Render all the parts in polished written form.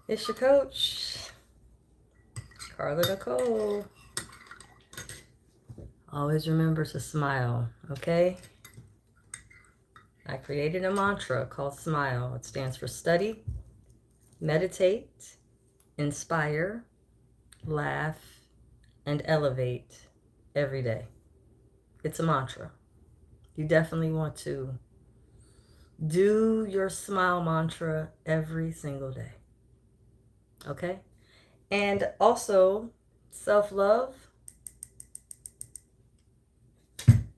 It's your coach, Carla Nicole. Always remember to smile, okay? I created a mantra called SMILE. It stands for study, meditate, inspire, laugh, and elevate every day. It's a mantra. You definitely want to do your SMILE mantra every single day, okay? And also, self love,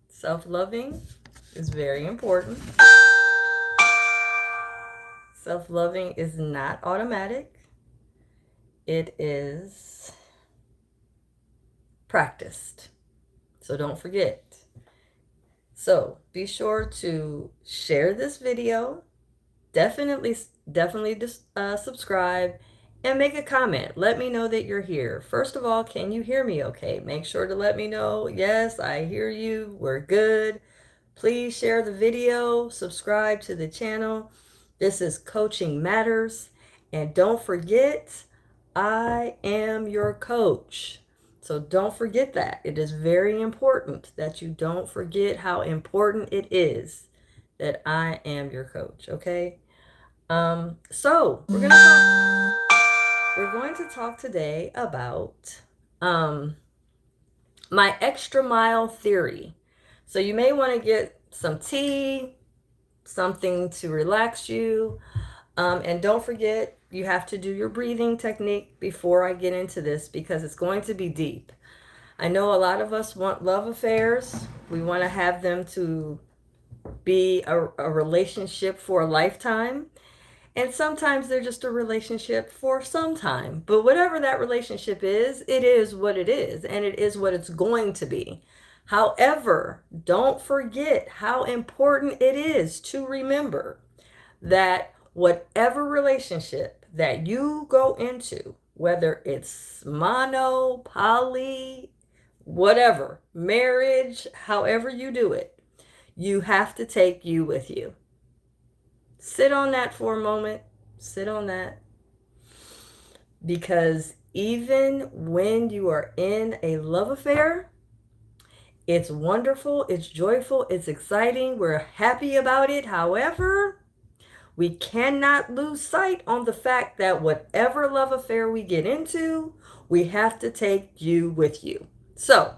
self loving is very important. Self loving is not automatic, it is practiced. So don't forget. So be sure to share this video. Definitely subscribe and make a comment. Let me know that you're here. First of all, can you hear me okay? Make sure to let me know. Yes, I hear you. We're good. Please share the video, subscribe to the channel. This is Coaching Matters. And don't forget, I am your coach. So don't forget that. It is very important that you don't forget how important it is that I am your coach, okay? So we're going to talk today about my extra mile theory. So you may want to get some tea, something to relax you. And don't forget, you have to do your breathing technique before I get into this because it's going to be deep. I know a lot of us want love affairs. We want to have them to be a relationship for a lifetime. And sometimes they're just a relationship for some time. But whatever that relationship is, it is what it is, and it is what it's going to be. However, don't forget how important it is to remember that whatever relationship that you go into, whether it's mono, poly, whatever, marriage, however you do it, you have to take you with you. Sit on that for a moment. Sit on that. Because even when you are in a love affair, it's wonderful, it's joyful, it's exciting, we're happy about it. However, we cannot lose sight on the fact that whatever love affair we get into, we have to take you with you. So,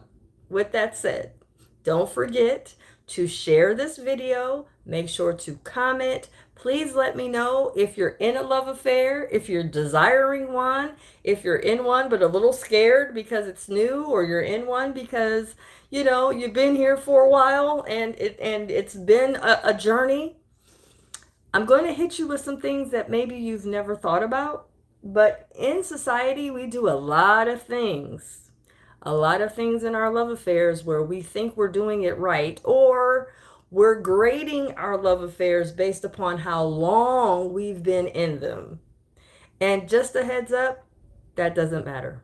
with that said, don't forget to share this video. Make sure to comment. Please let me know if you're in a love affair, if you're desiring one, if you're in one but a little scared because it's new, or you're in one because, you've been here for a while and it's been a journey. I'm going to hit you with some things that maybe you've never thought about, but in society, we do a lot of things. A lot of things in our love affairs where we think we're doing it right, or we're grading our love affairs based upon how long we've been in them. And just a heads up, that doesn't matter.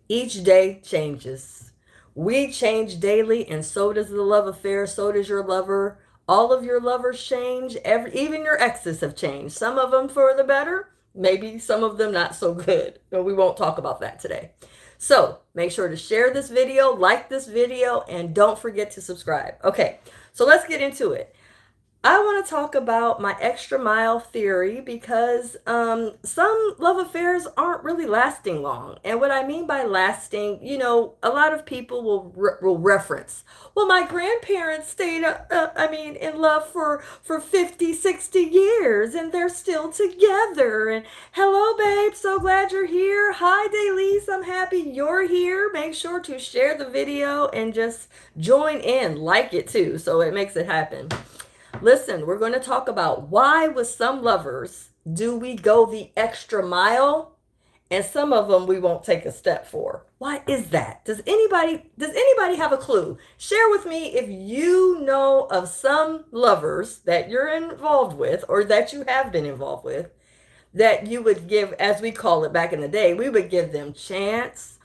Each day changes. We change daily, and so does the love affair, so does your lover. All of your lovers change. Even your exes have changed. Some of them for the better, maybe some of them not so good. But we won't talk about that today. So make sure to share this video, like this video, and don't forget to subscribe. Okay, so let's get into it. I want to talk about my extra mile theory because some love affairs aren't really lasting long. And what I mean by lasting, a lot of people will reference, well, my grandparents stayed, in love for 50, 60 years and they're still together. And hello, babe, so glad you're here. Hi, Daylise, I'm happy you're here. Make sure to share the video and just join in, like it too, so it makes it happen. Listen, we're going to talk about why with some lovers do we go the extra mile, and some of them we won't take a step for. Why is that? Does anybody have a clue? Share with me if you know of some lovers that you're involved with or that you have been involved with that you would give, as we call it back in the day, we would give them chance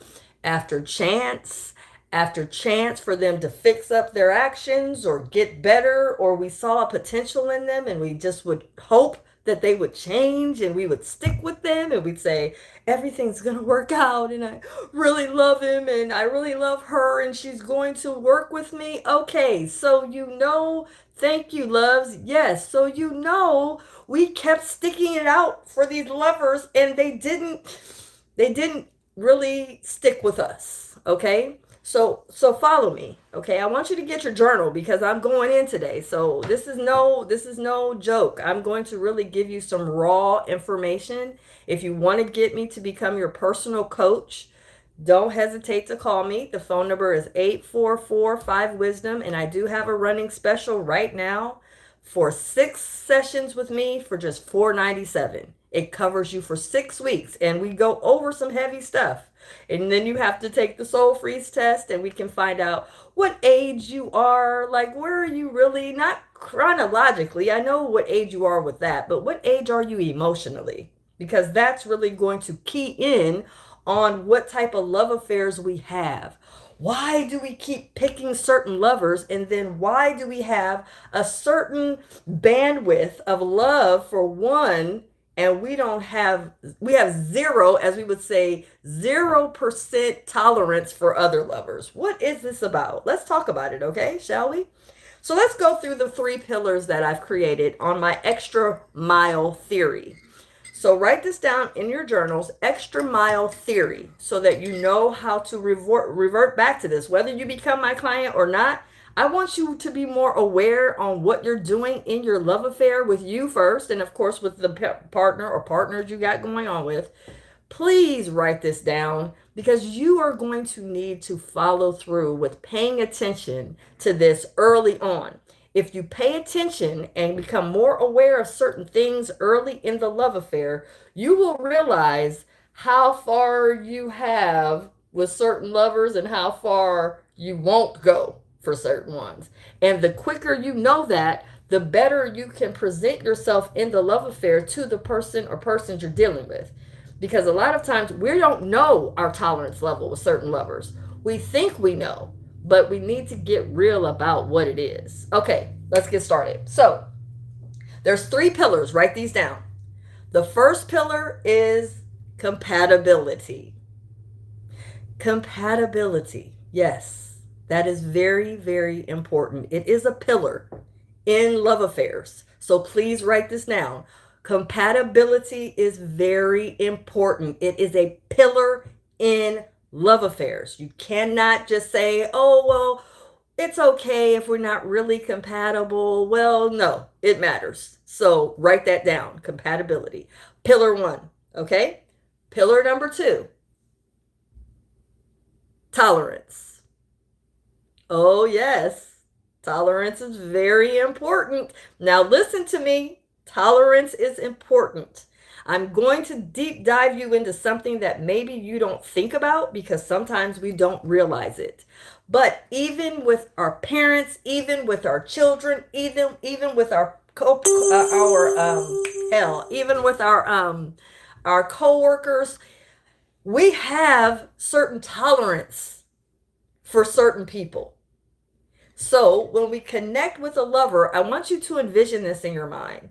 after chance after chance for them to fix up their actions or get better, or we saw a potential in them and we just would hope that they would change and we would stick with them and we'd say, everything's going to work out and I really love him and I really love her and she's going to work with me. Okay, so thank you, loves. Yes, so we kept sticking it out for these lovers and they didn't really stick with us. Okay, so follow me. Okay, I want you to get your journal because I'm going in today. So this is no joke. I'm going to really give you some raw information. If you want to get me to become your personal coach, don't hesitate to call me. The phone number is 844-5 wisdom, and I do have a running special right now for 6 sessions with me for just $4.97. It covers you for 6 weeks, and we go over some heavy stuff. And then you have to take the soul freeze test, and we can find out what age you are. Like, where are you really? Not chronologically. I know what age you are with that, but what age are you emotionally? Because that's really going to key in on what type of love affairs we have. Why do we keep picking certain lovers, and then why do we have a certain bandwidth of love for one and we have zero, as we would say, 0% tolerance for other lovers? What is this about? Let's talk about it, okay? Shall we? So let's go through the 3 pillars that I've created on my extra mile theory. So write this down in your journals, extra mile theory, so that you know how to revert back to this. Whether you become my client or not, I want you to be more aware on what you're doing in your love affair with you first, and of course with the partner or partners you got going on with. Please write this down because you are going to need to follow through with paying attention to this early on. If you pay attention and become more aware of certain things early in the love affair, you will realize how far you have with certain lovers and how far you won't go for certain ones. And the quicker you know that, the better you can present yourself in the love affair to the person or persons you're dealing with. Because a lot of times we don't know our tolerance level with certain lovers. We think we know, but we need to get real about what it is. Okay, let's get started. So there's 3 pillars. Write these down. The first pillar is compatibility. Compatibility. Yes, that is very, very important. It is a pillar in love affairs. So please write this down. Compatibility is very important. It is a pillar in love affairs. You cannot just say, oh, well, it's okay if we're not really compatible. Well, no, it matters. So write that down. Compatibility. Pillar 1. Okay. Pillar number 2. Tolerance. Oh, yes. Tolerance is very important. Now listen to me. Tolerance is important. I'm going to deep dive you into something that maybe you don't think about because sometimes we don't realize it. But even with our parents, even with our children, even with even with our coworkers, we have certain tolerance for certain people. So when we connect with a lover, I want you to envision this in your mind.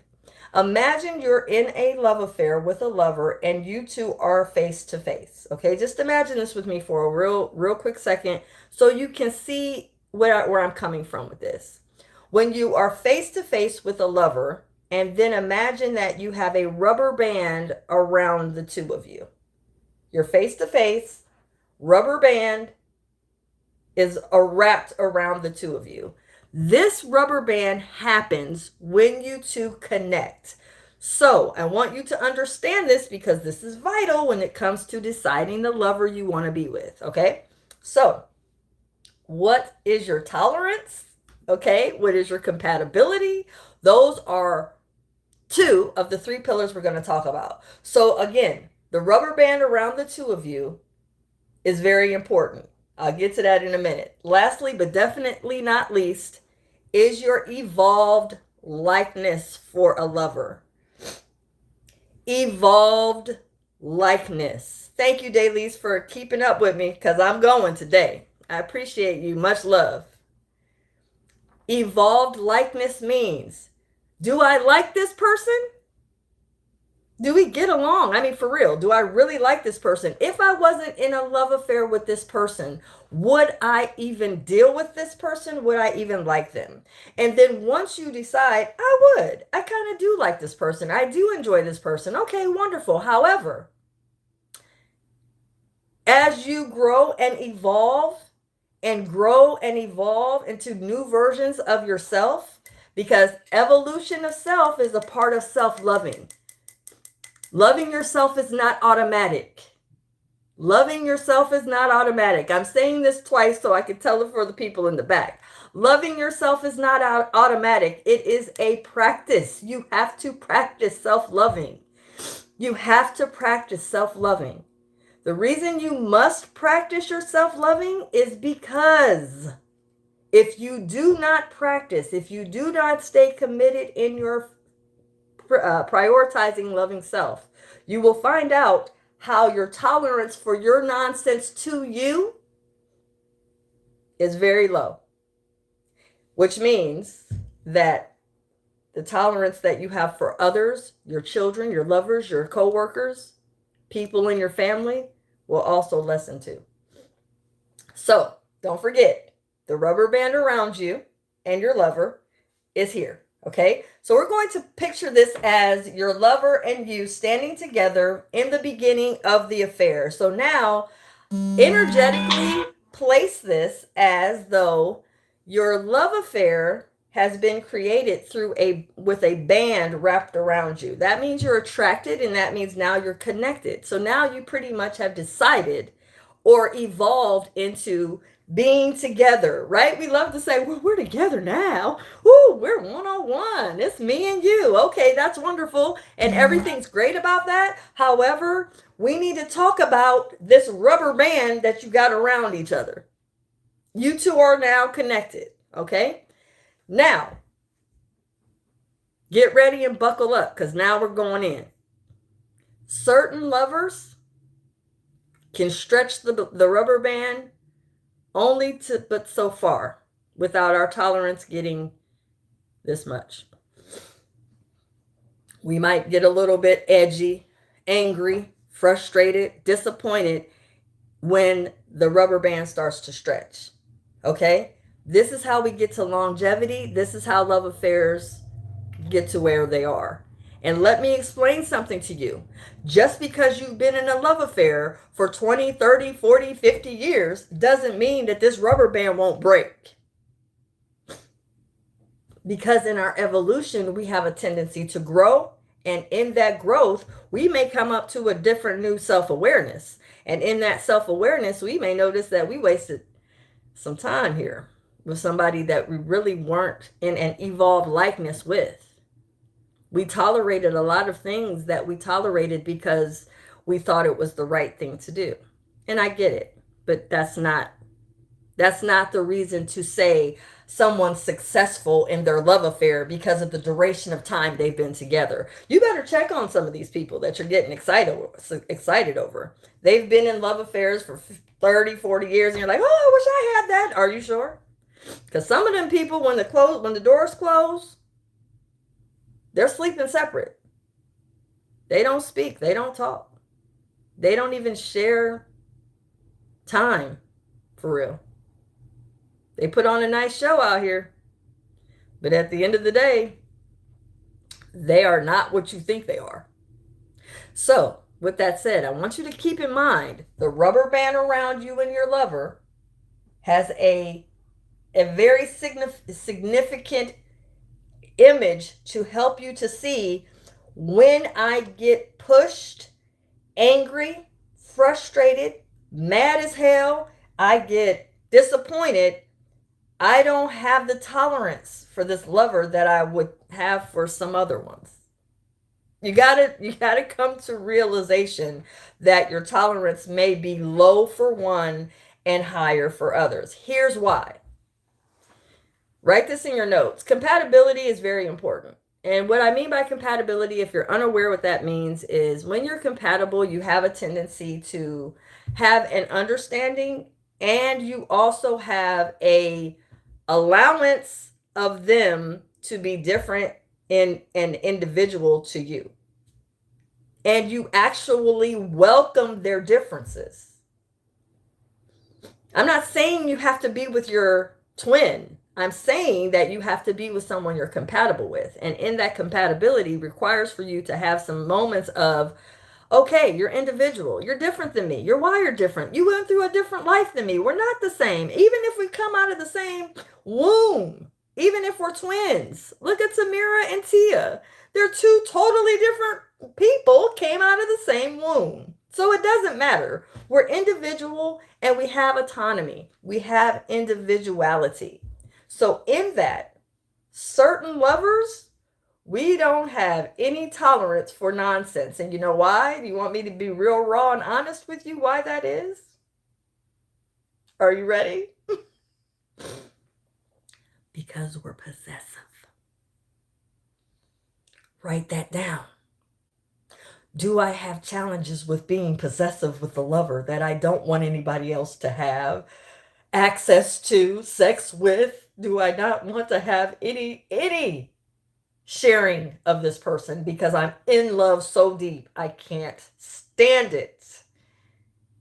Imagine you're in a love affair with a lover and you two are face to face. Okay, just imagine this with me for a real quick second so you can see where I'm coming from with this. When you are face to face with a lover, and then imagine that you have a rubber band around the two of you. You're face to face, rubber band is wrapped around the two of you. This rubber band happens when you two connect. So I want you to understand this because this is vital when it comes to deciding the lover you want to be with. Okay. So what is your tolerance? Okay. What is your compatibility? Those are 2 of the 3 pillars we're going to talk about. So again, the rubber band around the two of you is very important. I'll get to that in a minute. Lastly, but definitely not least, is your evolved likeness for a lover. Evolved likeness. Thank you, Daylise, for keeping up with me because I'm going today. I appreciate you. Much love. Evolved likeness means, do I like this person? Do we get along? I mean, for real, do I really like this person? If I wasn't in a love affair with this person, would I even deal with this person? Would I even like them? And then once you decide, I would, I kind of do like this person, I do enjoy this person. Okay, wonderful. However, as you grow and grow and evolve into new versions of yourself, because evolution of self is a part of self loving. Loving yourself is not automatic. Loving yourself is not automatic. I'm saying this twice so I can tell it for the people in the back. Loving yourself is not automatic. It is a practice. You have to practice self loving. You have to practice self loving. The reason you must practice your self loving is because if you do not practice, if you do not stay committed in your prioritizing loving self, you will find out how your tolerance for your nonsense to you is very low, which means that the tolerance that you have for others, your children, your lovers, your coworkers, people in your family, will also lessen too. So don't forget, the rubber band around you and your lover is here. Okay, so we're going to picture this as your lover and you standing together in the beginning of the affair. So now, energetically place this as though your love affair has been created through with a band wrapped around you. That means you're attracted, and that means now you're connected. So now you pretty much have decided or evolved into being together, right? We love to say, well, we're together now. Ooh, we're one-on-one. It's me and you. Okay, that's wonderful. And everything's great about that. However, we need to talk about this rubber band that you got around each other. You two are now connected. Okay? Now, get ready and buckle up because now we're going in. Certain lovers can stretch the rubber band only but so far without our tolerance getting this much. We might get a little bit edgy, angry, frustrated, disappointed when the rubber band starts to stretch. Okay? This is how we get to longevity. This is how love affairs get to where they are. And let me explain something to you. Just because you've been in a love affair for 20, 30, 40, 50 years doesn't mean that this rubber band won't break. Because in our evolution, we have a tendency to grow. And in that growth, we may come up to a different new self-awareness. And in that self-awareness, we may notice that we wasted some time here with somebody that we really weren't in an evolved likeness with. We tolerated a lot of things that we tolerated because we thought it was the right thing to do. And I get it, but that's not the reason to say someone's successful in their love affair because of the duration of time they've been together. You better check on some of these people that you're getting excited over. They've been in love affairs for 30, 40 years and you're like, oh, I wish I had that. Are you sure? Because some of them people, when the doors close, they're sleeping separate. They don't speak. They don't talk. They don't even share time for real. They put on a nice show out here. But at the end of the day, they are not what you think they are. So, with that said, I want you to keep in mind the rubber band around you and your lover has a very significant image to help you to see when I get pushed, angry, frustrated, mad as hell, I get disappointed, I don't have the tolerance for this lover that I would have for some other ones. You gotta come to realization that your tolerance may be low for one and higher for others. Here's why. Write this in your notes. Compatibility is very important. And what I mean by compatibility, if you're unaware what that means, is when you're compatible, you have a tendency to have an understanding and you also have a allowance of them to be different in an individual to you. and you actually welcome their differences. I'm not saying you have to be with your twin. I'm saying that you have to be with someone you're compatible with. And in that compatibility requires for you to have some moments of, okay, you're individual. You're different than me. You're wired different. You went through a different life than me. We're not the same. Even if we come out of the same womb, even if we're twins. Look at Samira and Tia. They're two totally different people, came out of the same womb. So it doesn't matter. We're individual and we have autonomy. We have individuality. So in that, certain lovers, we don't have any tolerance for nonsense. And you know why? Do you want me to be real raw and honest with you why that is? Are you ready? Because we're possessive. Write that down. Do I have challenges with being possessive with a lover that I don't want anybody else to have access to, sex with? Do I not want to have any sharing of this person because I'm in love so deep I can't stand it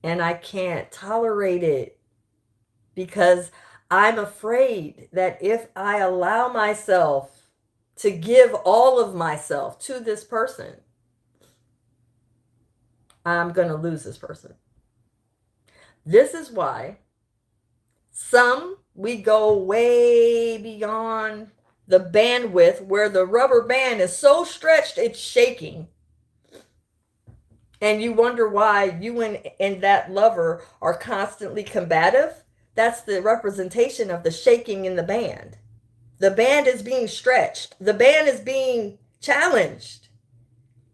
and I can't tolerate it because I'm afraid that if I allow myself to give all of myself to this person, I'm going to lose this person. This is why we go way beyond the bandwidth where the rubber band is so stretched it's shaking. And you wonder why you and that lover are constantly combative. That's the representation of the shaking in the band. The band is being stretched. The band is being challenged.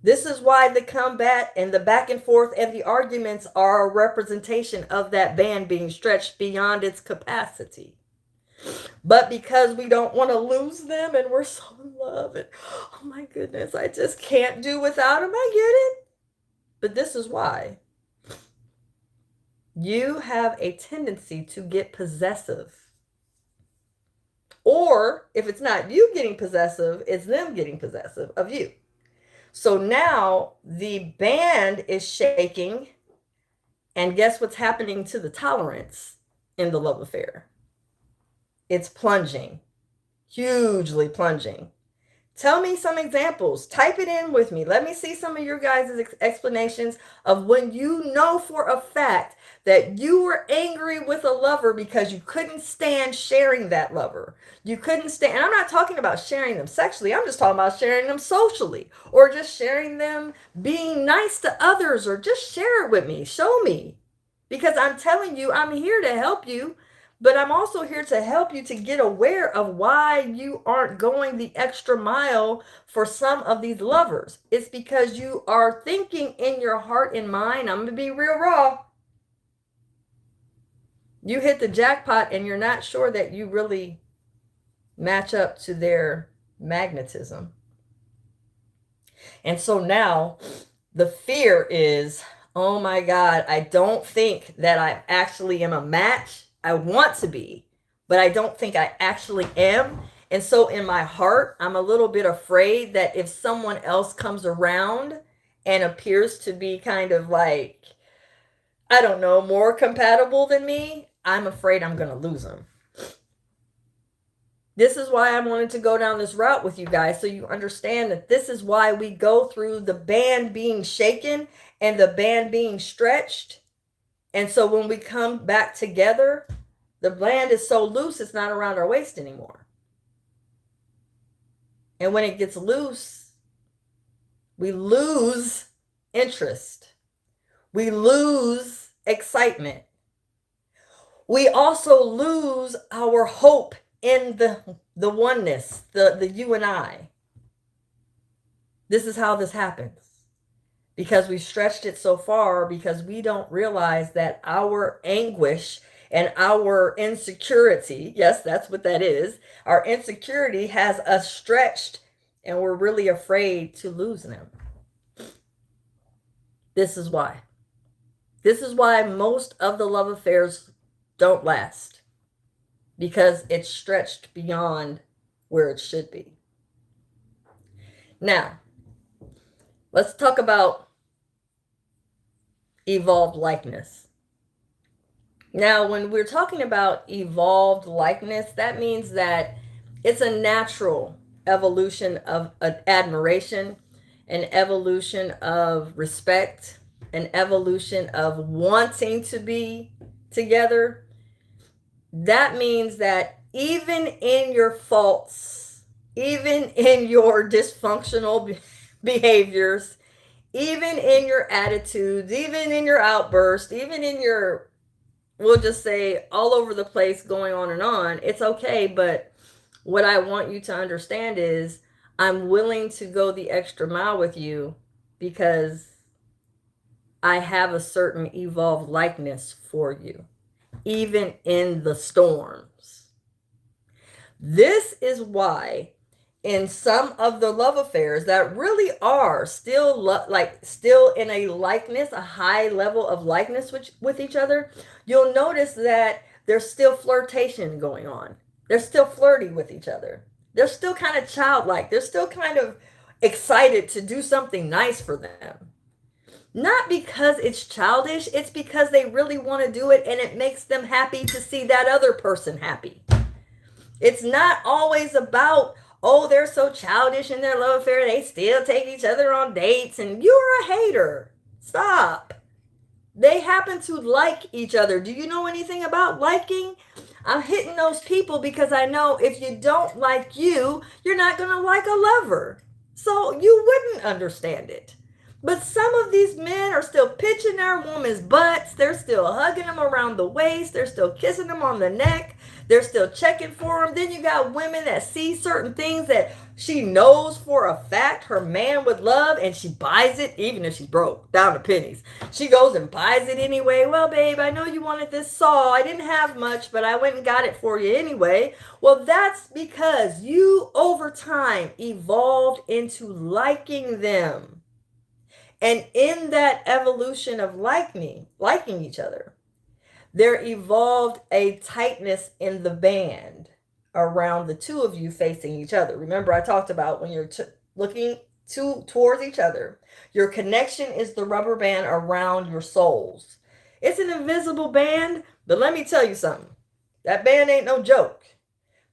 This is why the combat and the back and forth and the arguments are a representation of that band being stretched beyond its capacity. But because we don't want to lose them and we're so in love and oh my goodness, I just can't do without them. I get it. But this is why. You have a tendency to get possessive. Or if it's not you getting possessive, it's them getting possessive of you. So now the band is shaking, and guess what's happening to the tolerance in the love affair? It's plunging, hugely plunging. Tell me some examples. Type it in with me. Let me see some of your guys' explanations of when you know for a fact that you were angry with a lover because you couldn't stand sharing that lover. You couldn't stand, and I'm not talking about sharing them sexually. I'm just talking about sharing them socially or just sharing them being nice to others or just share it with me. Show me. Because I'm telling you, I'm here to help you. But I'm also here to help you to get aware of why you aren't going the extra mile for some of these lovers. It's because you are thinking in your heart and mind, I'm going to be real raw. You hit the jackpot and you're not sure that you really match up to their magnetism. And so now the fear is, oh my God, I don't think that I actually am a match. I want to be, but I don't think I actually am. And so in my heart, I'm a little bit afraid that if someone else comes around and appears to be kind of like, I don't know, more compatible than me, I'm afraid I'm going to lose them. This is why I wanted to go down this route with you guys, so you understand that this is why we go through the band being shaken and the band being stretched. And so when we come back together, the band is so loose, it's not around our waist anymore. And when it gets loose, we lose interest. We lose excitement. We also lose our hope in the oneness, the you and I. This is how this happens. Because we stretched it so far, because we don't realize that our anguish and our insecurity, yes, that's what that is, our insecurity has us stretched and we're really afraid to lose them. This is why. This is why most of the love affairs don't last, because it's stretched beyond where it should be. Now, let's talk about evolved likeness. Now, when we're talking about evolved likeness, that means that it's a natural evolution of admiration, an evolution of respect, an evolution of wanting to be together. That means that even in your faults, even in your dysfunctional behaviors, even in your attitudes, even in your outbursts, even in your, we'll just say, all over the place going on, it's okay. But what I want you to understand is I'm willing to go the extra mile with you because I have a certain evolved likeness for you, even in the storms. This is why in some of the love affairs that really are still still in a likeness, a high level of likeness with each other, you'll notice that there's still flirtation going on. They're still flirty with each other. They're still kind of childlike. They're still kind of excited to do something nice for them. Not because it's childish, it's because they really want to do it and it makes them happy to see that other person happy. It's not always about, oh, they're so childish in their love affair, they still take each other on dates and you're a hater. Stop. They happen to like each other. Do you know anything about liking? I'm hitting those people because I know if you don't like you, you're not going to like a lover. So you wouldn't understand it. But some of these men are still pitching their women's butts. They're still hugging them around the waist. They're still kissing them on the neck. They're still checking for them. Then you got women that see certain things that she knows for a fact her man would love, and she buys it even if she's broke down to pennies. She goes and buys it anyway. Well, babe, I know you wanted this saw. I didn't have much, but I went and got it for you anyway. Well, that's because you over time evolved into liking them. And in that evolution of liking each other, there evolved a tightness in the band around the two of you facing each other. Remember, I talked about when you're looking towards each other, your connection is the rubber band around your souls. It's an invisible band, but let me tell you something. That band ain't no joke.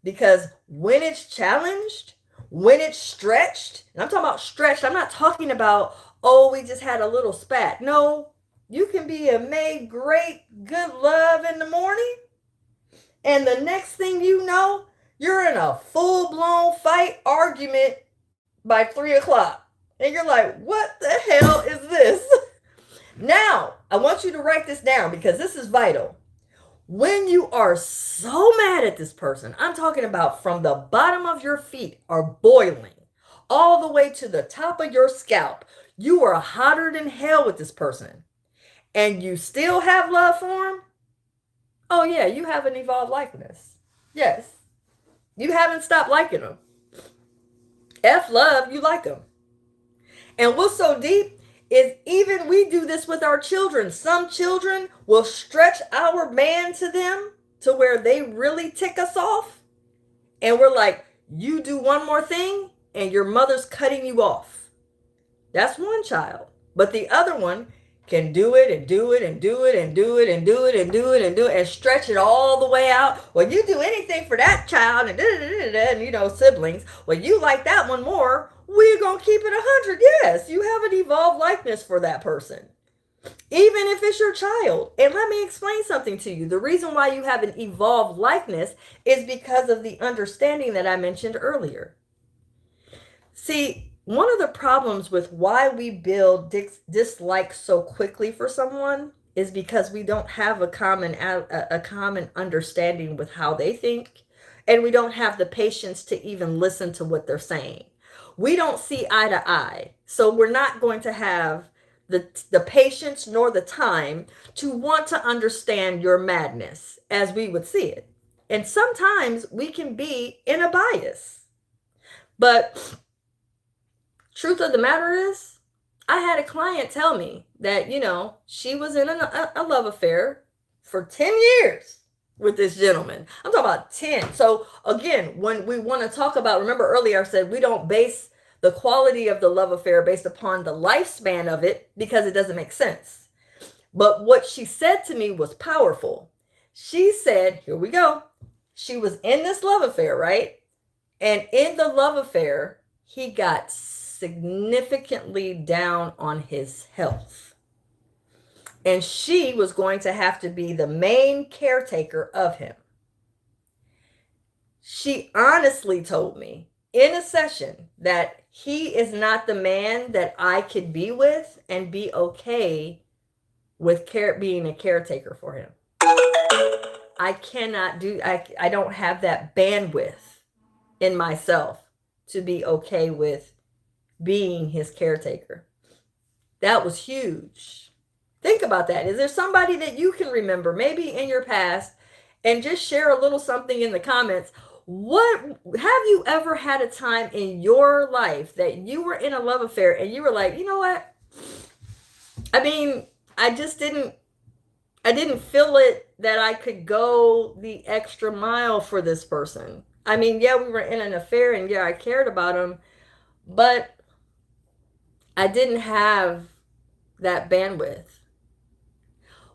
Because when it's challenged, when it's stretched, and I'm talking about stretched, I'm not talking about, oh, we just had a little spat. No, you can be a made great good love in the morning, and the next thing you know, you're in a full-blown fight argument by 3 o'clock. And you're like, what the hell is this? Now, I want you to write this down because this is vital. When you are so mad at this person, I'm talking about from the bottom of your feet are boiling all the way to the top of your scalp. You are hotter than hell with this person and you still have love for him. Oh yeah, you have an evolved likeness. Yes. You haven't stopped liking them. F love, you like them. And what's so deep is even we do this with our children. Some children will stretch our band to them to where they really tick us off. And we're like, you do one more thing and your mother's cutting you off. That's one child. But the other one can do it and do it and do it and do it and do it and do it and do it and stretch it all the way out. Well, you do anything for that child and you know, siblings. Well, you like that one more. We're going to keep it 100. Yes, you have an evolved likeness for that person. Even if it's your child. And let me explain something to you. The reason why you have an evolved likeness is because of the understanding that I mentioned earlier. See, one of the problems with why we build dislike so quickly for someone is because we don't have a common understanding with how they think, and we don't have the patience to even listen to what they're saying. We don't see eye to eye, so we're not going to have the patience nor the time to want to understand your madness as we would see it. And sometimes we can be in a bias. But truth of the matter is, I had a client tell me that, you know, she was in a love affair for 10 years with this gentleman. I'm talking about 10. So again, when we want to talk about, remember earlier I said we don't base the quality of the love affair based upon the lifespan of it because it doesn't make sense. But what she said to me was powerful. She said, here we go. She was in this love affair, right? And in the love affair, he got significantly down on his health. And she was going to have to be the main caretaker of him. She honestly told me in a session that he is not the man that I could be with and be okay with being a caretaker for him. I cannot do, I don't have that bandwidth in myself to be okay with being his caretaker. That was huge. Think about that. Is there somebody that you can remember, maybe in your past, and just share a little something in the comments? What have you ever had a time in your life that you were in a love affair and you were like, you know what? I mean, I didn't feel it that I could go the extra mile for this person. I mean, yeah, we were in an affair and yeah, I cared about him, but I didn't have that bandwidth.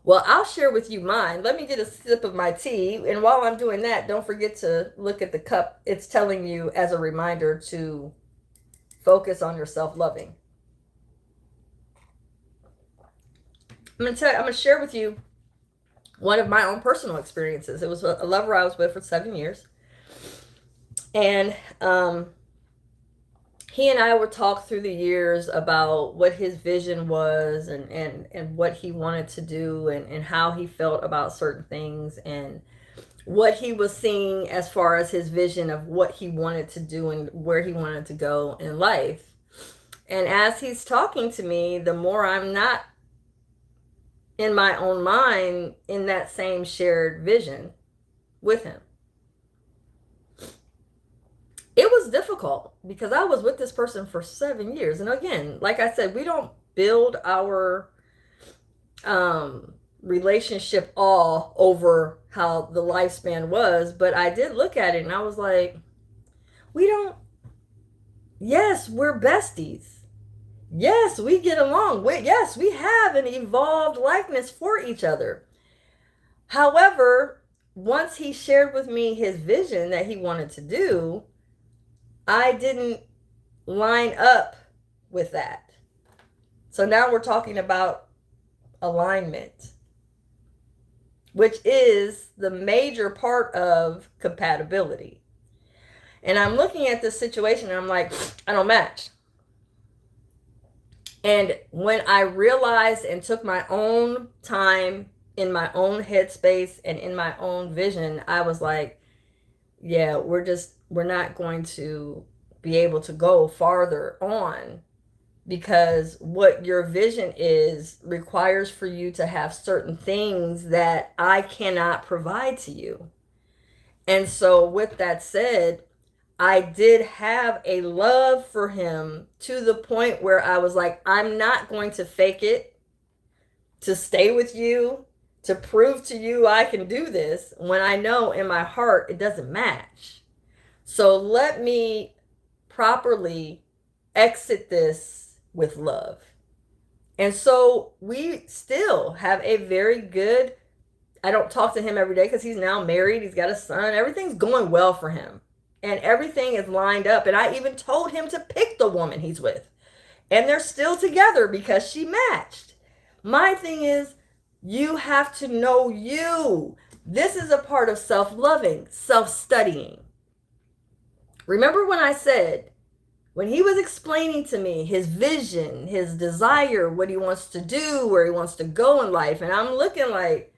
Well, I'll share with you mine. Let me get a sip of my tea. And while I'm doing that, don't forget to look at the cup. It's telling you as a reminder to focus on your self-loving. I'm going to share with you one of my own personal experiences. It was a lover I was with for 7 years. And he and I would talk through the years about what his vision was and what he wanted to do and how he felt about certain things and what he was seeing as far as his vision of what he wanted to do and where he wanted to go in life. And as he's talking to me, the more I'm not in my own mind in that same shared vision with him. It was difficult because I was with this person for 7 years. And again, like I said, we don't build our relationship all over how the lifespan was. But I did look at it and I was like, yes, we're besties. Yes, we get along. Yes, we have an evolved likeness for each other. However, once he shared with me his vision that he wanted to do, I didn't line up with that. So now we're talking about alignment, which is the major part of compatibility. And I'm looking at this situation and I'm like, I don't match. And when I realized and took my own time in my own headspace and in my own vision, I was like, yeah, we're not going to be able to go farther on because what your vision is requires for you to have certain things that I cannot provide to you. And so with that said, I did have a love for him to the point where I was like, I'm not going to fake it to stay with you, to prove to you I can do this when I know in my heart it doesn't match. So let me properly exit this with love. And so we still have a very good, I don't talk to him every day because he's now married. He's got a son. Everything's going well for him. And everything is lined up. And I even told him to pick the woman he's with. And they're still together because she matched. My thing is, you have to know you. This is a part of self-loving, self-studying. Remember when I said, when he was explaining to me his vision, his desire, what he wants to do, where he wants to go in life, and I'm looking like,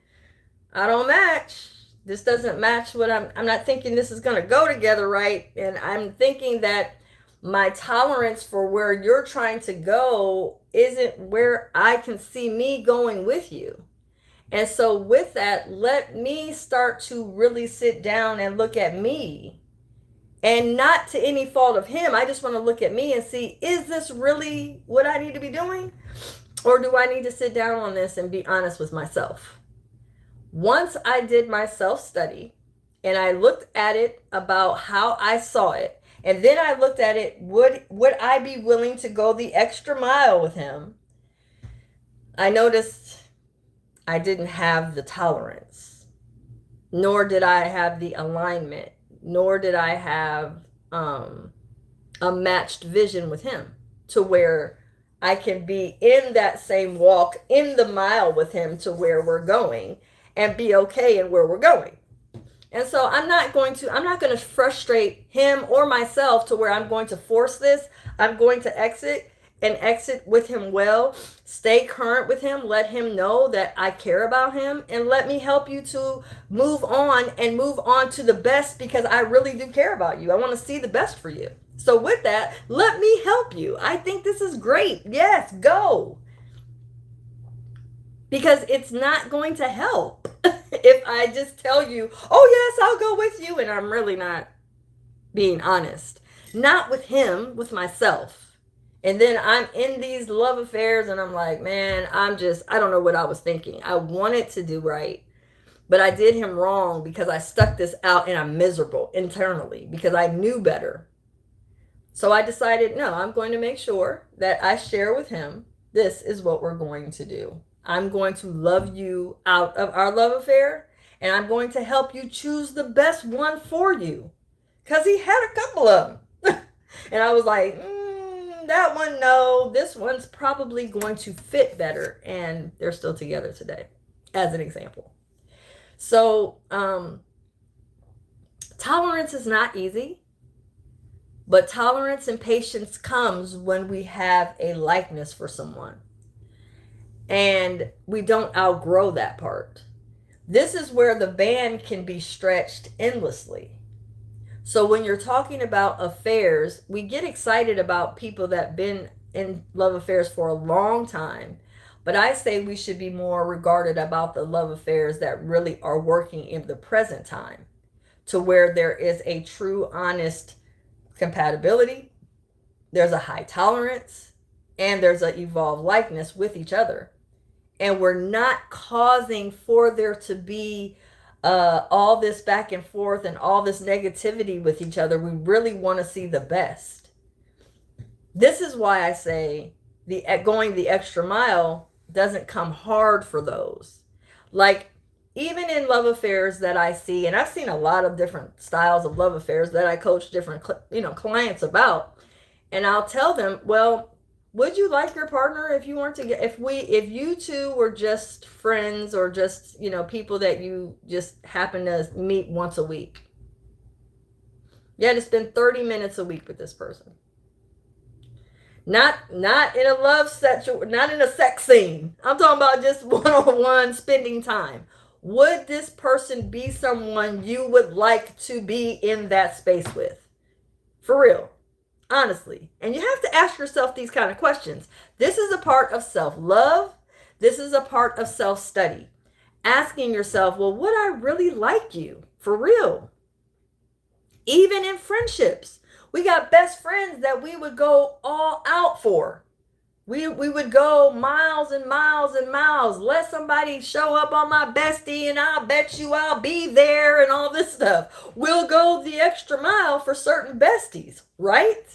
I don't match. This doesn't match what I'm not thinking this is going to go together right. And I'm thinking that my tolerance for where you're trying to go isn't where I can see me going with you. And so with that, let me start to really sit down and look at me. And not to any fault of him. I just want to look at me and see, is this really what I need to be doing? Or do I need to sit down on this and be honest with myself? Once I did my self-study and I looked at it about how I saw it, and then I looked at it, would I be willing to go the extra mile with him? I noticed I didn't have the tolerance, nor did I have the alignment, nor did I have a matched vision with him to where I can be in that same walk in the mile with him to where we're going and be okay in where we're going. And so I'm not going to frustrate him or myself to where I'm going to force this. I'm going to exit and exit with him well, stay current with him, let him know that I care about him, and let me help you to move on and move on to the best, because I really do care about you. I want to see the best for you. So with that, let me help you. I think this is great. Yes, go. Because it's not going to help if I just tell you, oh, yes, I'll go with you, and I'm really not being honest. Not with him, with myself. And then I'm in these love affairs and I'm like, man, I don't know what I was thinking. I wanted to do right, but I did him wrong because I stuck this out and I'm miserable internally because I knew better. So I decided, no, I'm going to make sure that I share with him, this is what we're going to do. I'm going to love you out of our love affair, and I'm going to help you choose the best one for you. Because he had a couple of them. And I was like, that one, no. This one's probably going to fit better. And they're still together today, as an example. So, tolerance is not easy. But tolerance and patience comes when we have a likeness for someone. And we don't outgrow that part. This is where the band can be stretched endlessly. So when you're talking about affairs, we get excited about people that have been in love affairs for a long time. But I say we should be more regarded about the love affairs that really are working in the present time, to where there is a true, honest compatibility, there's a high tolerance, and there's an evolved likeness with each other. And we're not causing for there to be all this back and forth and all this negativity with each other. We really want to see the best. This is why I say going the extra mile doesn't come hard for those. Like, even in love affairs that I see, and I've seen a lot of different styles of love affairs that I coach different clients about, and I'll tell them, well, would you like your partner if you weren't together? If you two were just friends, or just people that you just happen to meet once a week? You had to spend 30 minutes a week with this person. Not in a not in a sex scene. I'm talking about just one-on-one spending time. Would this person be someone you would like to be in that space with? For real. Honestly. And you have to ask yourself these kind of questions. This is a part of self-love. This is a part of self-study. Asking yourself, well, would I really like you? For real. Even in friendships. We got best friends that we would go all out for. We would go miles and miles and miles. Let somebody show up on my bestie and I'll bet you I'll be there and all this stuff. We'll go the extra mile for certain besties, right?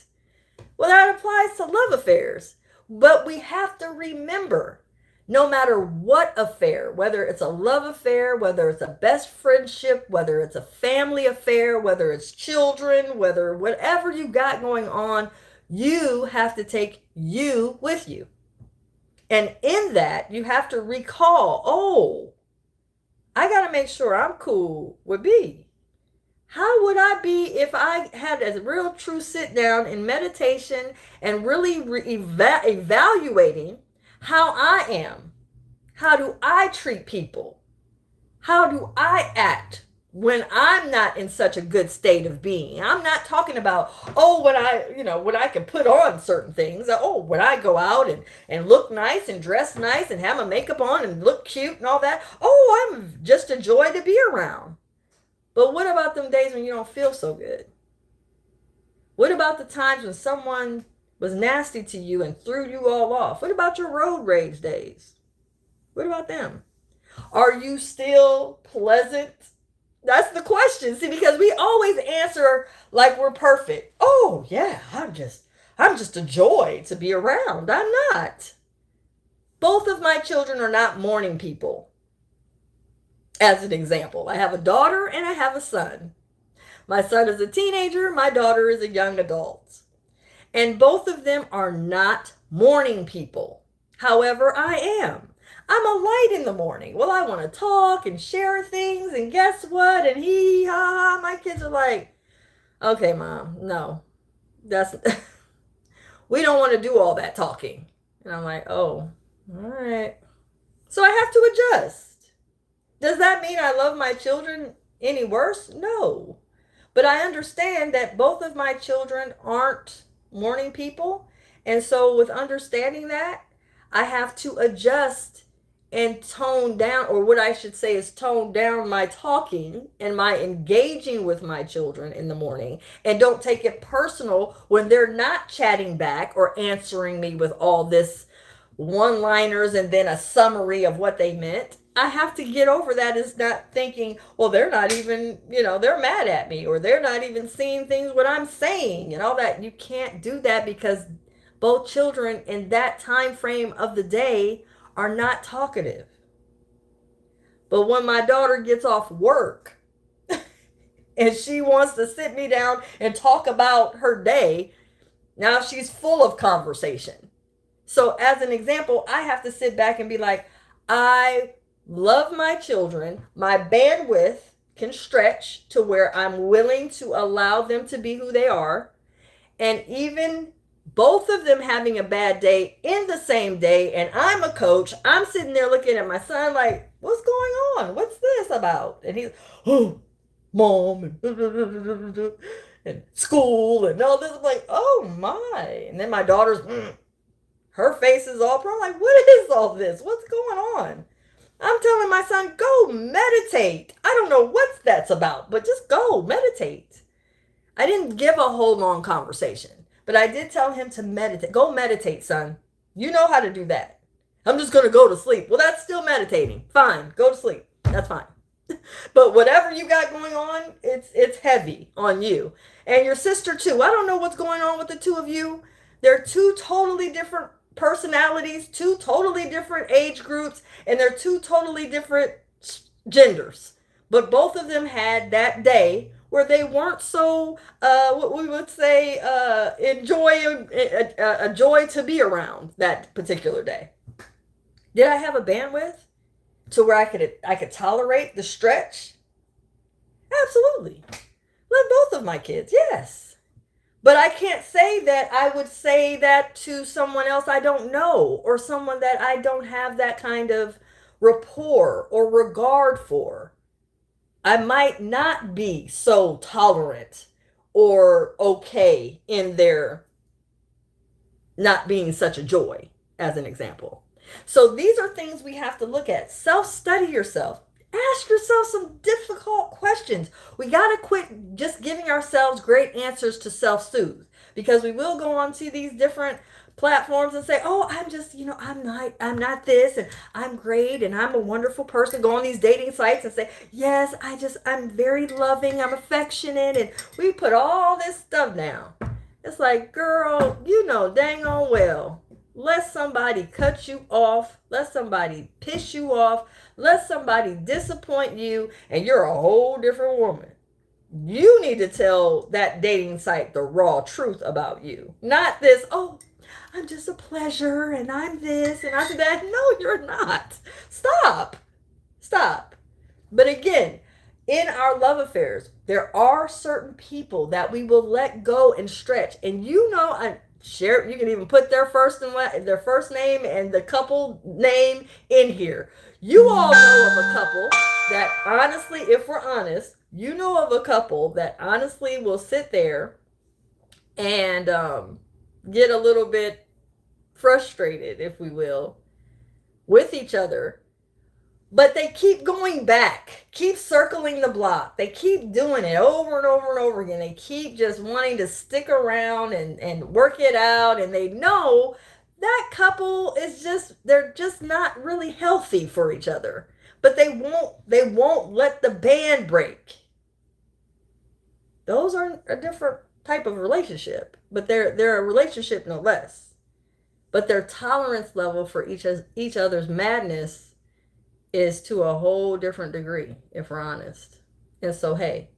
Well, that applies to love affairs. But we have to remember, no matter what affair, whether it's a love affair, whether it's a best friendship, whether it's a family affair, whether it's children, whether whatever you got going on, you have to take you with you. And in that, you have to recall, oh, I got to make sure I'm cool with B. How would I be if I had a real true sit down in meditation and really evaluating how I am? How do I treat people? How do I act when I'm not in such a good state of being? I'm not talking about, oh, when I can put on certain things. Oh, when I go out and look nice and dress nice and have my makeup on and look cute and all that. Oh, I'm just a joy to be around. But what about them days when you don't feel so good? What about the times when someone was nasty to you and threw you all off? What about your road rage days? What about them? Are you still pleasant? That's the question. See, because we always answer like we're perfect. Oh, yeah, I'm just a joy to be around. I'm not. Both of my children are not morning people. As an example, I have a daughter and I have a son. My son is a teenager, my daughter is a young adult. And both of them are not morning people. However, I am. I'm a light in the morning. Well, I want to talk and share things, and guess what? And he, ha, ha, my kids are like, okay, mom, no, that's, we don't want to do all that talking. And I'm like, oh, all right. So I have to adjust. Does that mean I love my children any worse? No. But I understand that both of my children aren't morning people. And so, with understanding that, I have to adjust and tone down, or what I should say is tone down my talking and my engaging with my children in the morning. And don't take it personal when they're not chatting back or answering me with all this one liners and then a summary of what they meant. I have to get over that is not thinking, well, they're not even, they're mad at me or they're not even seeing things what I'm saying and all that. You can't do that because both children in that time frame of the day are not talkative. But when my daughter gets off work and she wants to sit me down and talk about her day, now she's full of conversation. So, as an example, I have to sit back and be like, I love my children. My bandwidth can stretch to where I'm willing to allow them to be who they are. And even both of them having a bad day in the same day, and I'm a coach, I'm sitting there looking at my son like, what's going on? What's this about? And he's, oh, mom, and school, and all this. I'm like, oh my. And then my daughter's, her face is all pro. I'm like, what is all this? What's going on? I'm telling my son, go meditate. I don't know what that's about, but just go meditate. I didn't give a whole long conversation, but I did tell him to meditate. Go meditate, son. You know how to do that. I'm just going to go to sleep. Well, that's still meditating. Fine. Go to sleep. That's fine. But whatever you got going on, it's heavy on you. And your sister too. I don't know what's going on with the two of you. They're two totally different personalities, two totally different age groups, and they're two totally different genders. But both of them had that day where they weren't so, what we would say, enjoy a joy to be around that particular day. Did I have a bandwidth to where I could tolerate the stretch? Absolutely. Love both of my kids, yes. But I can't say that I would say that to someone else I don't know or someone that I don't have that kind of rapport or regard for. I might not be so tolerant or okay in their not being such a joy, as an example. So these are things we have to look at. Self-study yourself. Ask yourself some difficult questions. We got to quit just giving ourselves great answers to self-soothe, because we will go on to these different platforms and say, oh, I'm just, I'm not this, and I'm great, and I'm a wonderful person. Go on these dating sites and say, yes, I'm very loving, I'm affectionate, and we put all this stuff down. It's like, girl, you know dang on well, let somebody cut you off, let somebody piss you off, let somebody disappoint you, and you're a whole different woman. You need to tell that dating site the raw truth about you. Not this, oh, I'm just a pleasure, and I'm this, and I'm that. No, you're not. Stop. Stop. But again, in our love affairs, there are certain people that we will let go and stretch. And share, you can even put their first name and the couple name in here. You all know of a couple that honestly, if we're honest, you know of a couple that honestly will sit there and get a little bit frustrated, if we will, with each other. But they keep going back, keep circling the block. They keep doing it over and over and over again. They keep just wanting to stick around and work it out. And they know that couple is they're just not really healthy for each other. But they won't let the band break. Those are a different type of relationship, but they're a relationship no less. But their tolerance level for each other's madness is to a whole different degree, if we're honest. And so, hey,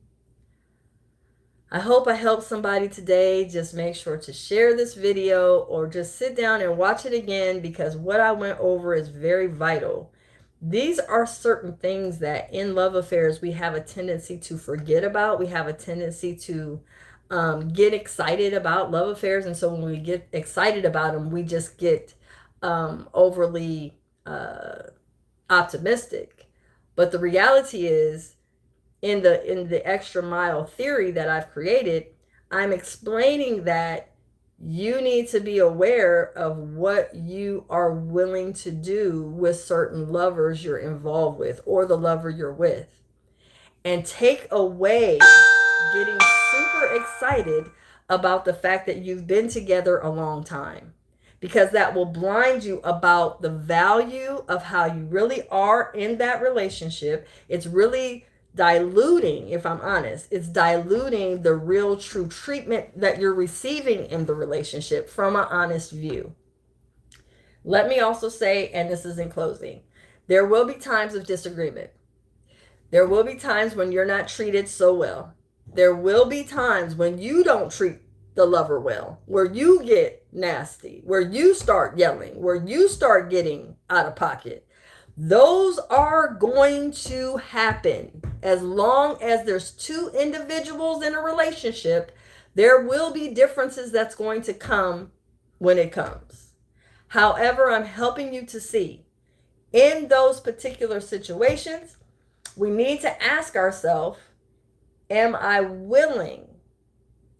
I hope I helped somebody today. Just make sure to share this video or just sit down and watch it again, because what I went over is very vital. These are certain things that in love affairs we have a tendency to forget about. We have a tendency to get excited about love affairs. And so when we get excited about them, we just get overly optimistic. But the reality is, in the extra mile theory that I've created, I'm explaining that you need to be aware of what you are willing to do with certain lovers you're involved with or the lover you're with, and take away getting super excited about the fact that you've been together a long time, because that will blind you about the value of how you really are in that relationship. It's really diluting, if I'm honest, it's diluting the real true treatment that you're receiving in the relationship from an honest view. Let me also say, and this is in closing, there will be times of disagreement. There will be times when you're not treated so well. There will be times when you don't treat the lover well, where you get nasty, where you start yelling, where you start getting out of pocket. Those are going to happen. As long as there's two individuals in a relationship, there will be differences that's going to come when it comes. However, I'm helping you to see, in those particular situations, we need to ask ourselves, am I willing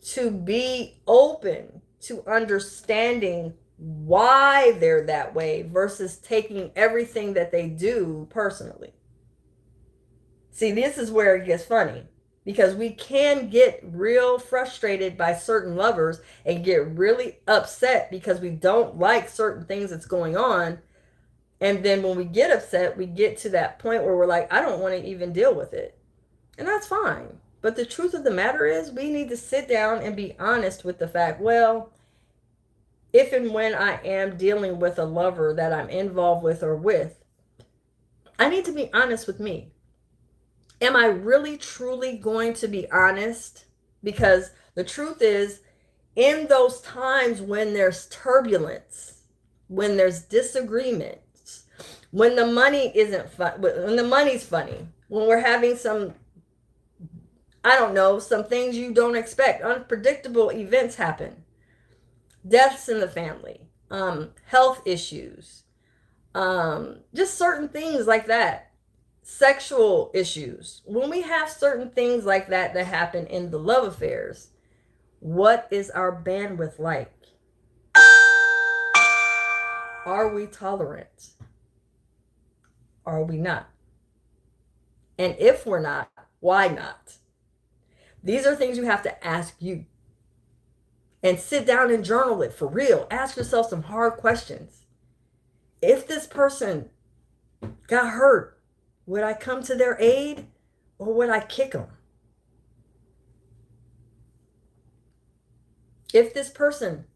to be open to understanding why they're that way versus taking everything that they do personally? See, this is where it gets funny, because we can get real frustrated by certain lovers and get really upset because we don't like certain things that's going on. And then when we get upset, we get to that point where we're like, I don't want to even deal with it. And that's fine. But the truth of the matter is, we need to sit down and be honest with the fact, well, if and when I am dealing with a lover that I'm involved with or with, I need to be honest with me. Am I really truly going to be honest? Because the truth is, in those times when there's turbulence, when there's disagreements, when the money isn't fun, when the money's funny, when we're having some, I don't know, some things you don't expect, unpredictable events happen, deaths in the family, health issues, just certain things like that, sexual issues. When we have certain things like that that happen in the love affairs, what is our bandwidth like? Are we tolerant? Are we not? And if we're not, why not? These are things you have to ask you. And sit down and journal it for real. Ask yourself some hard questions. If this person got hurt, would I come to their aid or would I kick them? If this person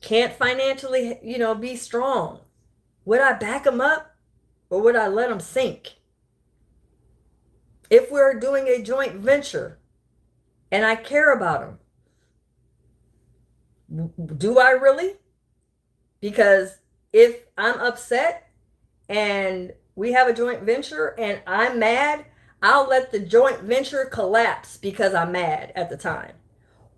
can't financially, be strong, would I back them up or would I let them sink? If we're doing a joint venture and I care about them, do I really? Because if I'm upset and we have a joint venture and I'm mad, I'll let the joint venture collapse because I'm mad at the time.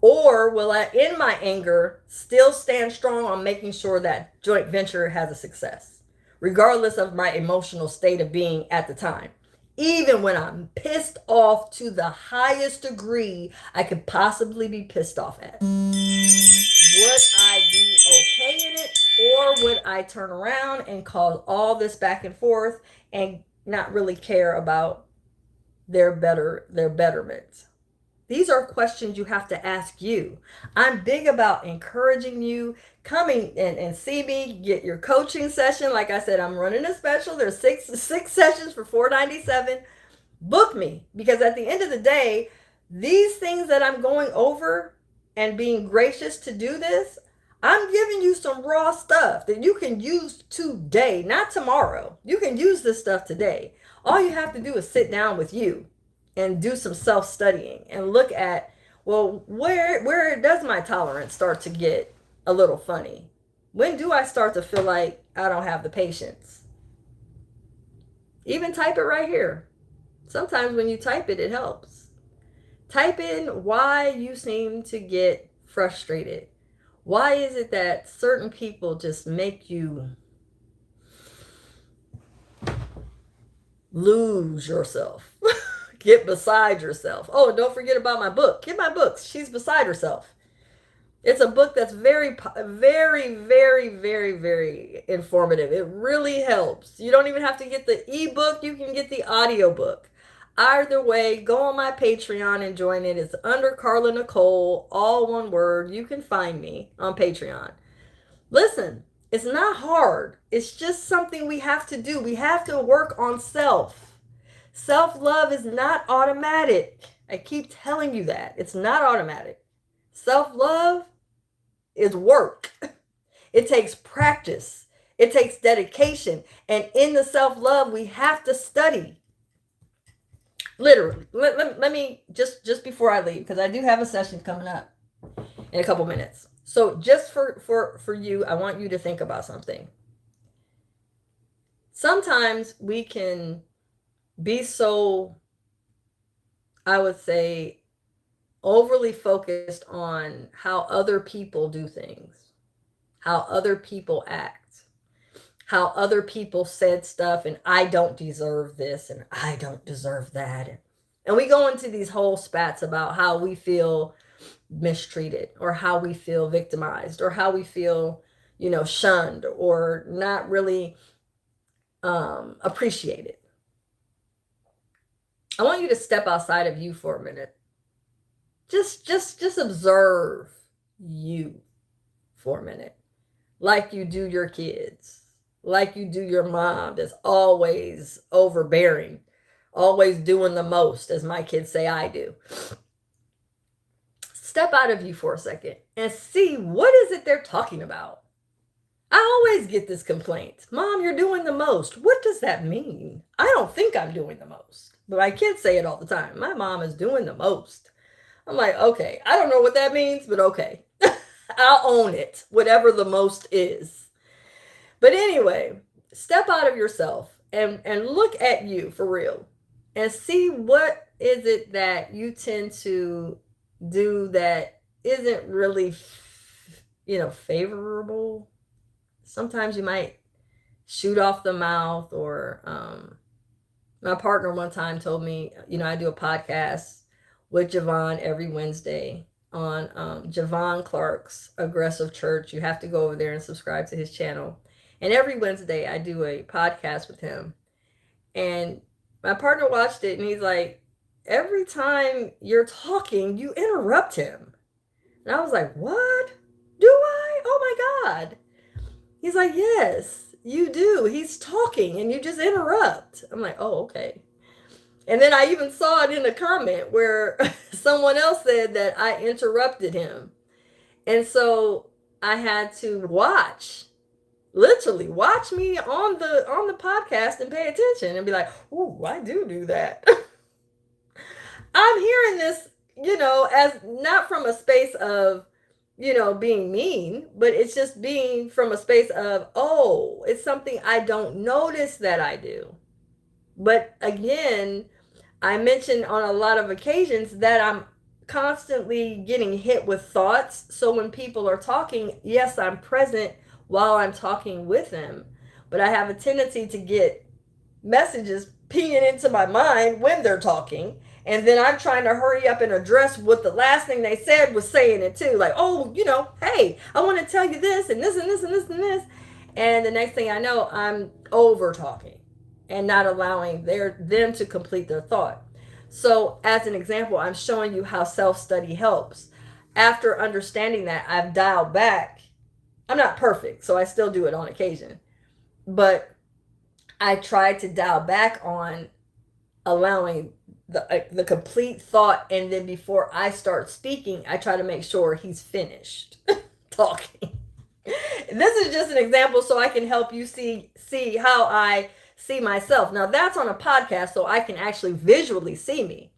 Or will I, in my anger, still stand strong on making sure that joint venture has a success, regardless of my emotional state of being at the time? Even when I'm pissed off to the highest degree I could possibly be pissed off at. Would I be okay in it, or would I turn around and cause all this back and forth and not really care about their betterment? These are questions you have to ask you. I'm big about encouraging you. Coming and see me, get your coaching session. Like I said, I'm running a special. There's six sessions for $497. Book me, because at the end of the day, these things that I'm going over and being gracious to do this, I'm giving you some raw stuff that you can use today, not tomorrow. You can use this stuff today. All you have to do is sit down with you and do some self-studying and look at, well, where does my tolerance start to get a little funny? When do I start to feel like I don't have the patience? Even type it right here. Sometimes when you type it, it helps. Type in why you seem to get frustrated. Why is it that certain people just make you lose yourself? Get beside yourself. Oh, don't forget about my book. Get my books. She's beside herself. It's a book that's very, very, very, very, very informative. It really helps. You don't even have to get the ebook. You can get the audiobook. Either way, go on my Patreon and join it. It's under Carla Nicole, all one word. You can find me on Patreon. Listen, it's not hard. It's just something we have to do. We have to work on self. Self-love is not automatic. I keep telling you that. It's not automatic. Self-love is work. It takes practice. It takes dedication. And in the self-love, we have to study. Literally. Let me, just before I leave, because I do have a session coming up in a couple minutes. So just for you, I want you to think about something. Sometimes we can be so, I would say, overly focused on how other people do things, how other people act, how other people said stuff, and I don't deserve this and I don't deserve that. And we go into these whole spats about how we feel mistreated or how we feel victimized or how we feel, shunned or not really appreciated. I want you to step outside of you for a minute. Just observe you for a minute, like you do your kids, like you do your mom that's always overbearing, always doing the most, as my kids say I do. Step out of you for a second and see what is it they're talking about. I always get this complaint. Mom, you're doing the most. What does that mean? I don't think I'm doing the most. But my kids say it all the time. My mom is doing the most. I'm like, okay, I don't know what that means, but okay. I'll own it, whatever the most is. But anyway, step out of yourself and look at you for real and see what is it that you tend to do that isn't really, favorable. Sometimes you might shoot off the mouth or my partner one time told me, I do a podcast with Javon every Wednesday on Javon Clark's Aggressive Church. You have to go over there and subscribe to his channel. And every Wednesday I do a podcast with him. And my partner watched it and he's like, every time you're talking, you interrupt him. And I was like, what? Do I? Oh my God. He's like, yes, you do. He's talking and you just interrupt. I'm like, oh, okay. And then I even saw it in a comment where someone else said that I interrupted him. And so I had to literally watch me on the podcast and pay attention and be like, oh, I do that. I'm hearing this, as not from a space of, being mean, but it's just being from a space of, oh, it's something I don't notice that I do. But again, I mentioned on a lot of occasions that I'm constantly getting hit with thoughts. So when people are talking, yes, I'm present while I'm talking with them. But I have a tendency to get messages pinging into my mind when they're talking. And then I'm trying to hurry up and address what the last thing they said was saying it too. Like, oh, hey, I want to tell you this and this and this and this and this. And the next thing I know, I'm over talking and not allowing them to complete their thought. So as an example, I'm showing you how self-study helps. After understanding that, I've dialed back. I'm not perfect, so I still do it on occasion. But I try to dial back on allowing the complete thought, and then before I start speaking, I try to make sure he's finished talking. This is just an example so I can help you see how I see myself. Now that's on a podcast so I can actually visually see me.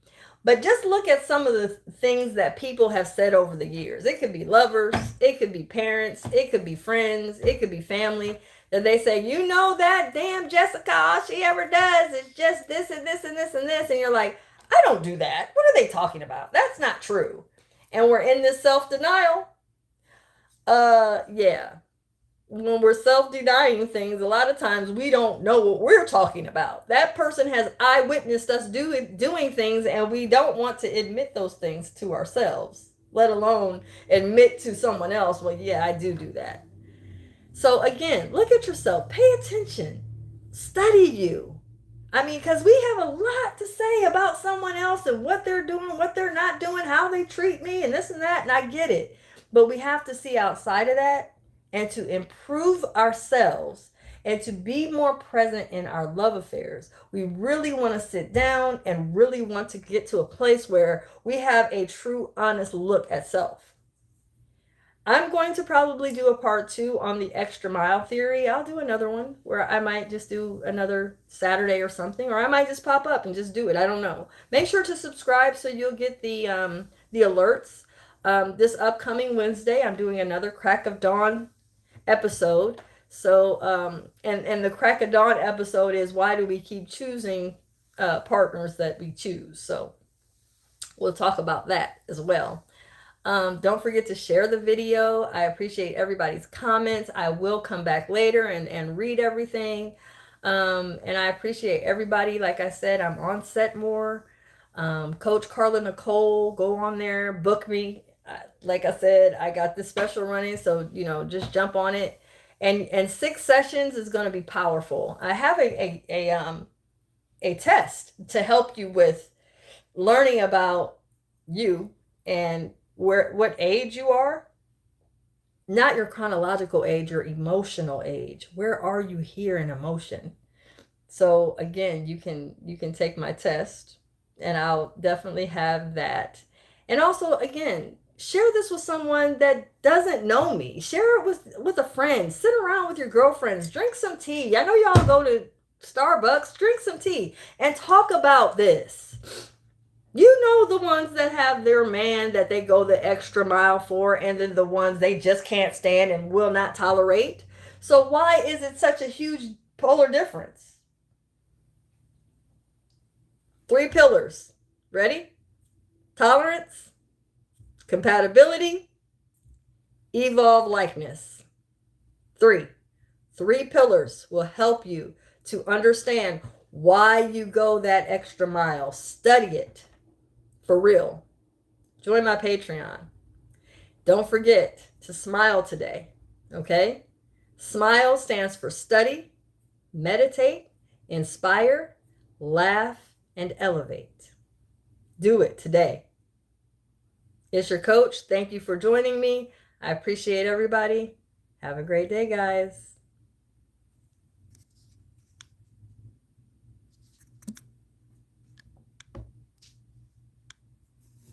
But just look at some of the things that people have said over the years. It could be lovers, it could be parents, it could be friends, it could be family. That they say, you know, that damn Jessica, all she ever does is just this and this and this and this. And you're like, I don't do that. What are they talking about? That's not true. And we're in this self denial. Yeah, when we're self-denying things, a lot of times we don't know what we're talking about. That person has eyewitnessed us doing things, and we don't want to admit those things to ourselves, let alone admit to someone else, well, yeah, I do that. So again, look at yourself, pay attention, study you. I mean, because we have a lot to say about someone else and what they're doing, what they're not doing, how they treat me, and this and that, and I get it. But we have to see outside of that and to improve ourselves and to be more present in our love affairs. We really want to sit down and really want to get to a place where we have a true, honest look at self. I'm going to probably do a part 2 on the extra mile theory. I'll do another one where I might just do another Saturday or something, or I might just pop up and just do it. I don't know. Make sure to subscribe so you'll get the alerts. This upcoming Wednesday, I'm doing another Crack of Dawn episode. So and the Crack of Dawn episode is why do we keep choosing partners that we choose. So we'll talk about that as well. Don't forget to share the video. I appreciate everybody's comments. I will come back later and read everything. And I appreciate everybody. Like I said, I'm on set more. Coach Carla, Nicole, go on there, book me. Like I said, I got this special running, so just jump on it. And 6 sessions is going to be powerful. I have a test to help you with learning about you and what age you are, not your chronological age, your emotional age. Where are you here in emotion? So again, you can take my test, and I'll definitely have that. And also, again, share this with someone that doesn't know me. Share it with a friend. Sit around with your girlfriends. Drink some tea. I know y'all go to Starbucks. Drink some tea and talk about this. You know the ones that have their man that they go the extra mile for, and then the ones they just can't stand and will not tolerate. So why is it such a huge polar difference? 3 pillars. Ready? Tolerance, compatibility, evolve likeness. 3 pillars will help you to understand why you go that extra mile. Study it. For real. Join my Patreon. Don't forget to smile today. Okay? SMILE stands for study, meditate, inspire, laugh, and elevate. Do it today. It's your coach. Thank you for joining me. I appreciate everybody. Have a great day, guys.